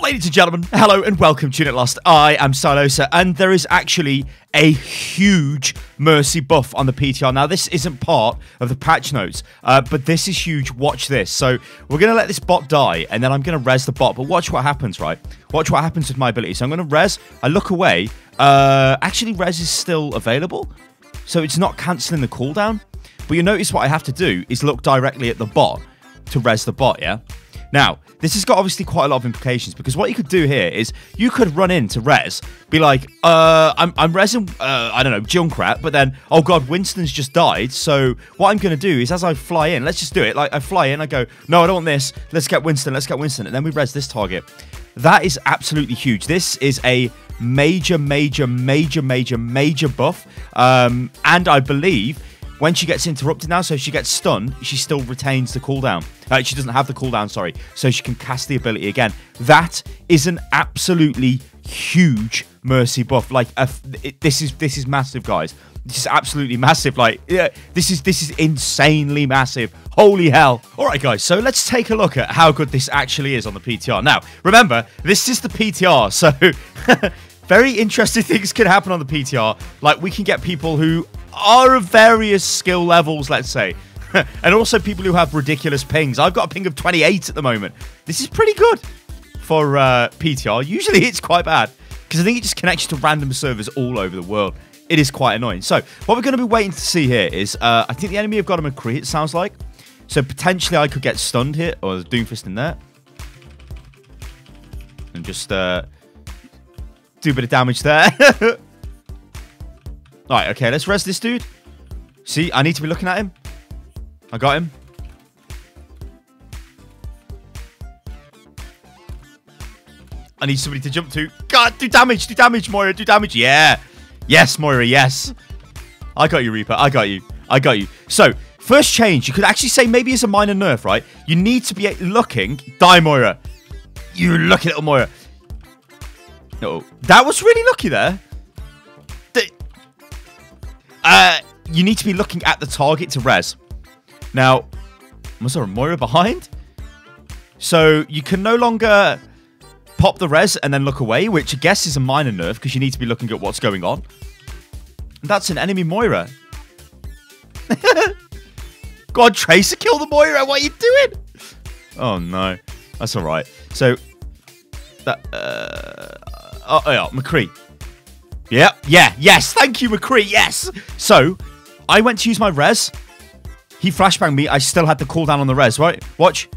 Ladies and gentlemen, hello and welcome to Unit Lost. I am Stylosa, and there is actually a huge Mercy buff on the PTR. Now, this isn't part of the patch notes, but this is huge. Watch this. So, we're going to let this bot die, and then I'm going to res the bot. But watch what happens, right? Watch what happens with my ability. So, I'm going to res. I look away. Actually, res is still available, so it's not cancelling the cooldown. But you notice what I have to do is look directly at the bot to res the bot, yeah? Now, this has got obviously quite a lot of implications, because what you could do here is you could run into res, be like, I'm resing, I don't know, Junkrat, but then, oh god, Winston's just died, so what I'm going to do is as I fly in, let's just do it, like I fly in, I go, no, I don't want this, let's get Winston, and then we res this target. That is absolutely huge. This is a major buff, and I believe when she gets interrupted now, so if she gets stunned, she still retains the cooldown. She doesn't have the cooldown, sorry, so she can cast the ability again. That is an absolutely huge Mercy buff. Like, this is massive, guys. This is absolutely massive. Like, yeah, this is insanely massive. Holy hell. All right, guys, so let's take a look at how good this actually is on the PTR. Now, remember, this is the PTR, so very interesting things can happen on the PTR. Like, we can get people who are of various skill levels, let's say. And also people who have ridiculous pings. I've got a ping of 28 at the moment. This is pretty good for PTR. Usually it's quite bad, because I think it just connects you to random servers all over the world. It is quite annoying. So what we're going to be waiting to see here is, I think the enemy have got a McCree, it sounds like. So potentially I could get stunned here, or there's Doomfist in there. And just do a bit of damage there. Alright, okay, let's res this dude. See, I need to be looking at him. I got him. I need somebody to jump to. God, do damage, Moira, do damage. Yeah. Yes, Moira, yes. I got you, Reaper, I got you. So, first change, you could actually say maybe it's a minor nerf, right? You need to be looking. Die, Moira. You lucky little Moira. No, that was really lucky there. You need to be looking at the target to res. Now, was there a Moira behind? So you can no longer pop the res and then look away, which I guess is a minor nerf, because you need to be looking at what's going on. That's an enemy Moira. God, Tracer, kill the Moira. What are you doing? Oh, no. That's all right. So, that, oh, yeah, McCree. Yes, thank you, McCree, yes. So, I went to use my res. He flashbanged me. I still had the cooldown on the res, right? Watch.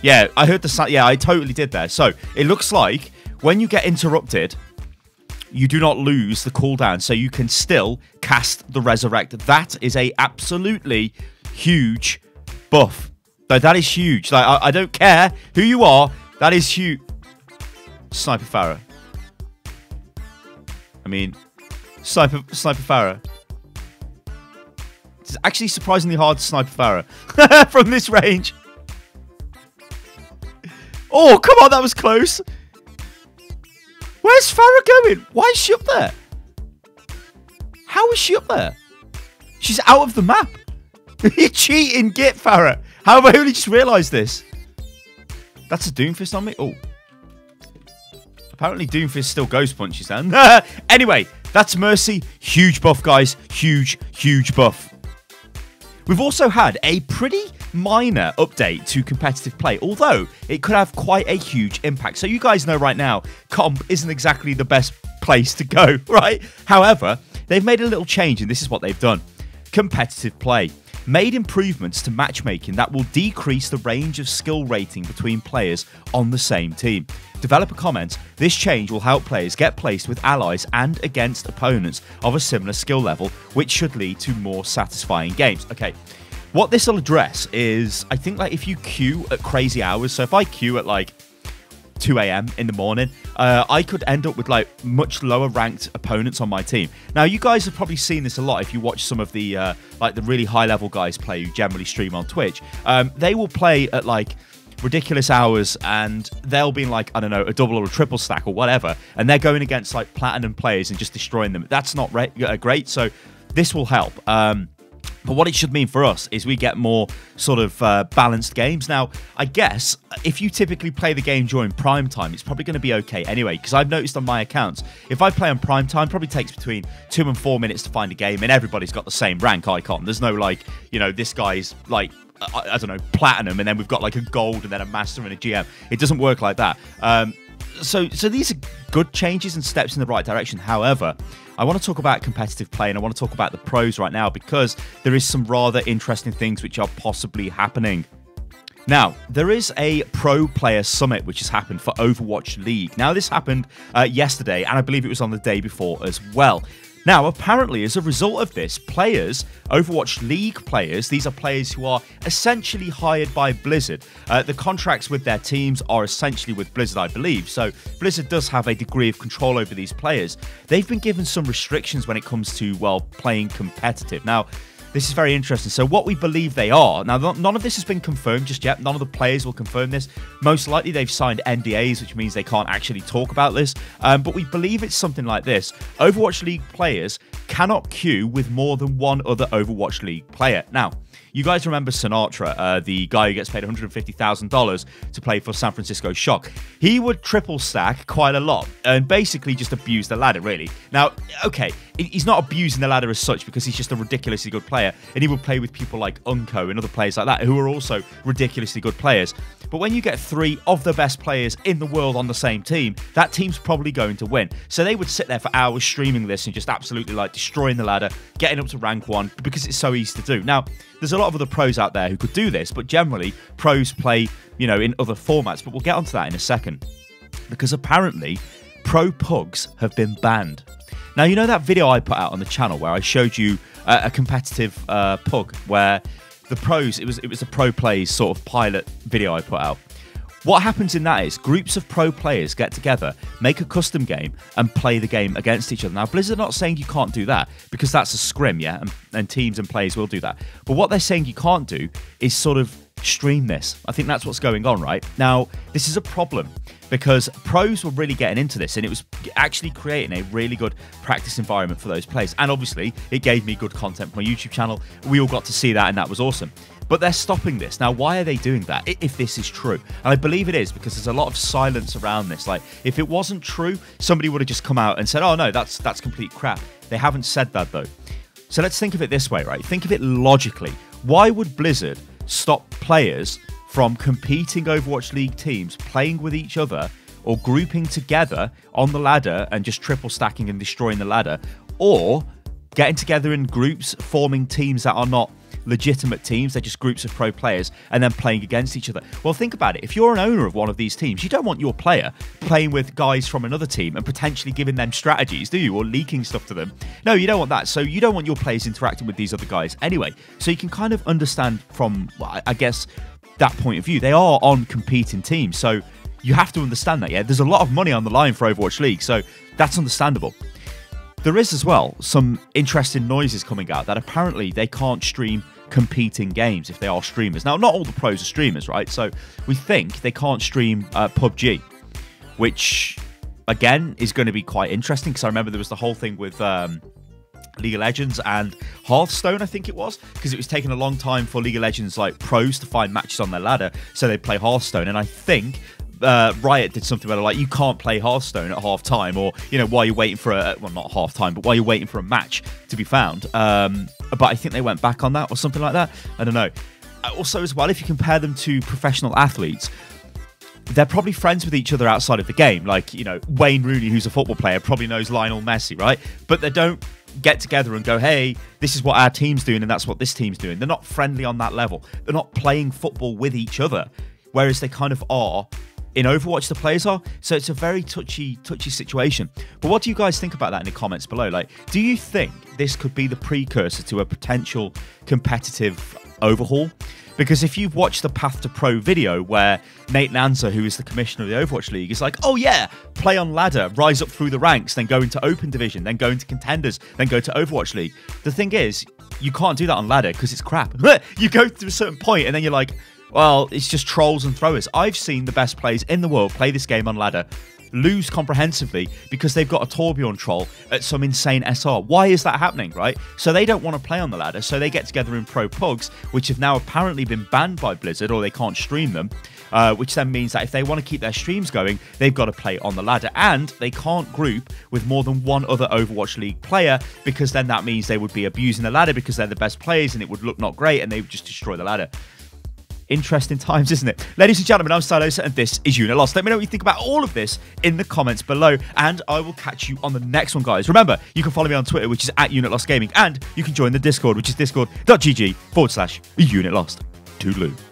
Yeah, I heard the sound. Yeah, I totally did there. So, it looks like when you get interrupted, you do not lose the cooldown. So, you can still cast the resurrect. That is a absolutely huge buff. That is huge. Like, I don't care who you are. That is huge. Sniper Farah. I mean, Sniper Farah. It's actually surprisingly hard to Sniper Farah from this range. Oh, come on, that was close. Where's Farah going? Why is she up there? How is she up there? She's out of the map. You're cheating, get Farah. How have I only just realised this? That's a Doomfist on me? Oh. Apparently Doomfist still ghost punches then. Anyway, that's Mercy. Huge buff, guys. Huge buff. We've also had a pretty minor update to competitive play, although it could have quite a huge impact. So you guys know right now, comp isn't exactly the best place to go, right? However, they've made a little change, and this is what they've done. Competitive play. Made improvements to matchmaking that will decrease the range of skill rating between players on the same team. Developer comments, this change will help players get placed with allies and against opponents of a similar skill level, which should lead to more satisfying games. Okay, what this will address is, I think, like, if you queue at crazy hours, so if I queue at like 2 AM in the morning, I could end up with like much lower ranked opponents on my team. Now, you guys have probably seen this a lot if you watch some of the like the really high level guys play who generally stream on Twitch. They will play at like ridiculous hours, and they'll be in like, I don't know, a double or a triple stack or whatever, and they're going against like platinum players and just destroying them. That's not great, so this will help. But what it should mean for us is we get more sort of balanced games. Now, I guess if you typically play the game during prime time, it's probably going to be okay anyway, because I've noticed on my accounts, if I play on prime time, it probably takes between 2 and 4 minutes to find a game, and everybody's got the same rank icon. There's no like, you know, this guy's like, I don't know, platinum, and then we've got like a gold and then a master and a GM. It doesn't work like that. So these are good changes and steps in the right direction. However, I want to talk about competitive play, and I want to talk about the pros right now, because there is some rather interesting things which are possibly happening. Now, there is a pro player summit which has happened for Overwatch League. Now, this happened yesterday, and I believe it was on the day before as well. Now, apparently, as a result of this, players, Overwatch League players, these are players who are essentially hired by Blizzard. The contracts with their teams are essentially with Blizzard, I believe. So Blizzard does have a degree of control over these players. They've been given some restrictions when it comes to, well, playing competitive. Now, this is very interesting. So what we believe they are, now none of this has been confirmed just yet. None of the players will confirm this. Most likely they've signed NDAs, which means they can't actually talk about this. But we believe it's something like this. Overwatch League players cannot queue with more than one other Overwatch League player. Now, you guys remember Sinatra, the guy who gets paid $150,000 to play for San Francisco Shock. He would triple stack quite a lot and basically just abuse the ladder, really. Now, okay, he's not abusing the ladder as such because he's just a ridiculously good player, and he would play with people like Unco and other players like that who are also ridiculously good players. But when you get 3 of the best players in the world on the same team, that team's probably going to win. So they would sit there for hours streaming this and just absolutely like destroying the ladder, getting up to rank 1 because it's so easy to do. Now, there's a lot of other pros out there who could do this, but generally pros play, you know, in other formats. But we'll get onto that in a second, because apparently pro pugs have been banned. Now, you know that video I put out on the channel where I showed you a competitive pug where the pros, it was a pro plays sort of pilot video I put out. What happens in that is groups of pro players get together, make a custom game, and play the game against each other. Now, Blizzard are not saying you can't do that, because that's a scrim, yeah, and teams and players will do that. But what they're saying you can't do is sort of stream this. I think that's what's going on right now. This is a problem because pros were really getting into this, and it was actually creating a really good practice environment for those players. And obviously, it gave me good content for my YouTube channel. We all got to see that, and that was awesome. But they're stopping this. Now, why are they doing that, if this is true? And I believe it is, because there's a lot of silence around this. Like, if it wasn't true, somebody would have just come out and said, oh, no, that's complete crap. They haven't said that, though. So let's think of it this way, right? Think of it logically. Why would Blizzard stop players from competing Overwatch League teams, playing with each other, or grouping together on the ladder and just triple stacking and destroying the ladder, or getting together in groups, forming teams that are not legitimate teams, they're just groups of pro players, and then playing against each other? Well, think about it. If you're an owner of one of these teams, you don't want your player playing with guys from another team and potentially giving them strategies, do you? Or leaking stuff to them. No, you don't want that. So you don't want your players interacting with these other guys anyway. So you can kind of understand from, well, I guess, that point of view. They are on competing teams, so you have to understand that, yeah? There's a lot of money on the line for Overwatch League, so that's understandable. There is as well some interesting noises coming out that apparently they can't stream competing games if they are streamers. Now, not all the pros are streamers, right? So we think they can't stream PUBG, which again is going to be quite interesting, because I remember there was the whole thing with League of Legends and Hearthstone, I think it was, because it was taking a long time for League of Legends like pros to find matches on their ladder, so they play Hearthstone. And I think Riot did something where like, you can't play Hearthstone at half time, or, you know, while you're waiting for a, well, not half time, but while you're waiting for a match to be found. But I think they went back on that or something like that. I don't know. Also as well, if you compare them to professional athletes, they're probably friends with each other outside of the game. Like, you know, Wayne Rooney, who's a football player, probably knows Lionel Messi, right? But they don't get together and go, hey, this is what our team's doing and that's what this team's doing. They're not friendly on that level. They're not playing football with each other, whereas they kind of are in Overwatch, the players are. So it's a very touchy situation. But what do you guys think about that in the comments below? Like, do you think this could be the precursor to a potential competitive overhaul? Because if you've watched the Path to Pro video where Nate Nanzer, who is the commissioner of the Overwatch League, is like, oh yeah, play on ladder, rise up through the ranks, then go into Open Division, then go into Contenders, then go to Overwatch League. The thing is, you can't do that on ladder because it's crap. You go to a certain point and then you're like, well, it's just trolls and throwers. I've seen the best players in the world play this game on ladder. lose comprehensively because they've got a Torbjorn troll at some insane SR. Why is that happening, right? So they don't want to play on the ladder, so they get together in pro pugs, which have now apparently been banned by Blizzard, or they can't stream them, which then means that if they want to keep their streams going, they've got to play on the ladder, and they can't group with more than one other Overwatch League player, because then that means they would be abusing the ladder because they're the best players and it would look not great and they would just destroy the ladder. Interesting times, isn't it? Ladies and gentlemen, I'm Stylosa and this is Unit Lost. Let me know what you think about all of this in the comments below, and I will catch you on the next one, guys. Remember, you can follow me on Twitter, which is @UnitLostGaming, and you can join the Discord, which is discord.gg/UnitLost. Toodaloo.